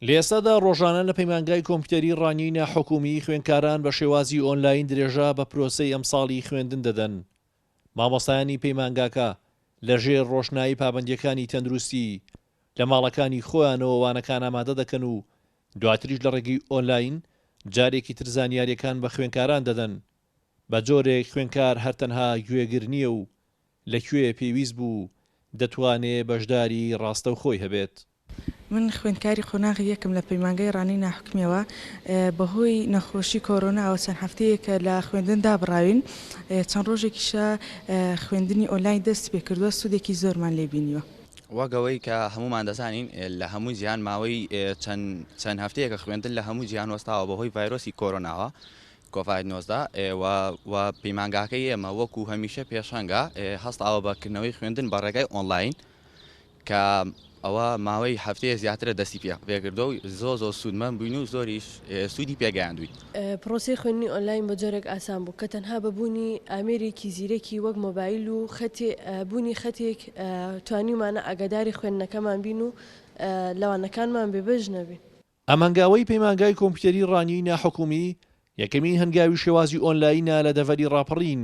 لە ئێستادا ڕۆژانە لە پەیمانگای کۆمپیوتەری ڕانیی ناحکومی خوێندکاران بە شێوازی ئۆنلاین درێژە بە پرۆسەی ئەمساڵی خوێندن دەدەن. مامۆستایانی پەیمانگاکە لەژێر ڕۆشنایی پابەندیەکانی تەندروستی لە ماڵەکانی خۆیانەوە وانەکان ئامادە دەکەن و دواتریش لە ڕێگەی ئۆنلاین جارێکی تر زانیاریەکان بە خوێندکاران دەدەن. بە جۆرێک خوێندکار هەرتەنها گوێگر نییە و لەکوێ پێویست بوو دەتوانێت بەشداری ڕاستەوخۆی هەبێت. من خوێندکاری قۆناغی یەکم لە پەیمانگای ڕانیی ناحکومیەوە بەهۆی نەخۆشی کۆرۆناوە چەند هەفتەیەکە لە خوێندن دابڕاوین چەند ڕۆژێکیشە خوێندنی ئۆنلاین دەست پێ کردووە سوودێکی زۆرمان لێبینیوە. وەگەوەی کە هەمومان دەزانین لە هەموو جیهان ماوەی چەند هەفتەیەکە خوێندن لە هەموو جیهان وەستاوە بەهۆی ڤایرۆسی کۆرۆناوە کۆڤید-19 و پەیمانگاکەی ئێمە وەکو هەمیشە پێشەنگە هەستاوە بەکردنەوەی خوێندن بە ڕێگای ئۆنلاین کە ئەوە ماوەی هەفتەیە زیاترە دەستی پێکردو و زۆ سوودمەند بووین و زۆریش سوودی پێگەیاندووین. پرۆسی خوێندنی ئۆنلاین بە جۆرێک ئاسان بوو کە تەنها بەبوونی ئامێرێکی زیرەکی وەک مۆبایل و بوونی خەتێک توانیمانە ئاگاداری خوێندنەکەمان بین و لەوانەکانمان بێبەش نەبین. ئەم هەنگاوەی پەیمانگای کۆمپیوتەری ڕانیی ناحکومی یەکەمین هەنگاوی شێوازی ئۆنلاینە لە دەڤەری ڕاپەڕین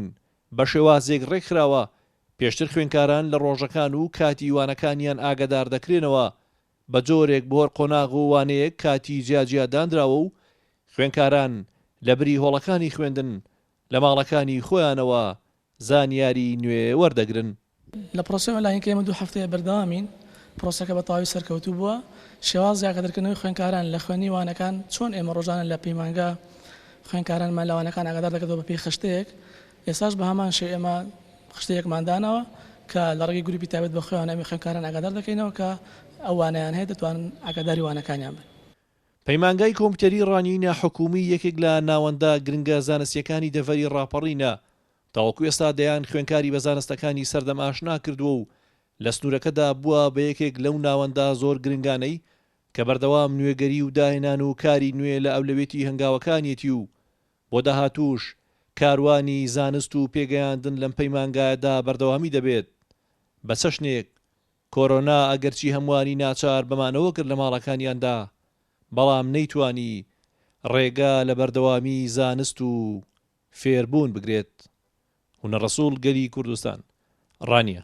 بە شێوازێک ڕێکخراوە. پێشتر خوێندکاران لە ڕۆژەکان و کاتی وانەکانیان ئاگادار دەکرێنەوە بە جۆرێک بۆ قۆناغ و وانەیەک کاتی جیاجیادانراوە و خوێندکاران لە بری هۆڵەکانی خوێندن لە ماڵەکانی خۆیانەوە زانیاری نوێ وەردەگرن. لە پرۆسی ئۆنلاین کە ئێمە 2 هەفتەیە بەردەوامین پرۆسەکە بە تەواوی سەرکەوتوو بووە شێواز ئاگادارکردنەوەی خوێندکاران لە خوێنی وانەکان چۆن ئێمە ڕۆژانە لە پەیمانگا خوێندکارانمان لە وانەکان ئاگادار دەکەوە بە پێی خشتەیەک ئێستاش بە هەمان شێ ئێمە خشتەیەکماندانەوە کە لە ڕێگەی گروپی تایبەت بە خۆیان ئەمی خوێندکاران ئاگادار دەکەینەوە کە ئەو وانەیان هەیە دەتوانن ئاگاداری وانەکانیان بن. پەیمانگای کۆمپیوتەری ڕانیی ناحکومی یەکێک لە ناوەندە گرنگە زانستیەکانی دەڤەری ڕاپەڕینە تاوەکو ئێستا دەیان خوێندکاری بە زانستەکانی سەردەم ئاشنا کردووە و لە سنوورەکەدا بووە بە یەکێک لەو ناوەندە زۆر گرنگانەی کە بەردەوام نوێگەری و داهێنان و کاری نوێ لە ئەولەوێتی هەنگاوەکانیەتی و بۆ داهاتووش کاروانی زانست و پێگەیاندن لەم پەیمانگایەدا بەردەوامی دەبێت. بە چەشنێک کۆرۆنا ئەگەرچی هەمووانی ناچار بەمانەوە کرد لە ماڵەکانیاندا بەڵام نەیتوانی ڕێگا لە بەردەوامی زانست و فێربوون بگرێت. هونەڕەسوڵ گەلی کوردستان ڕانیە.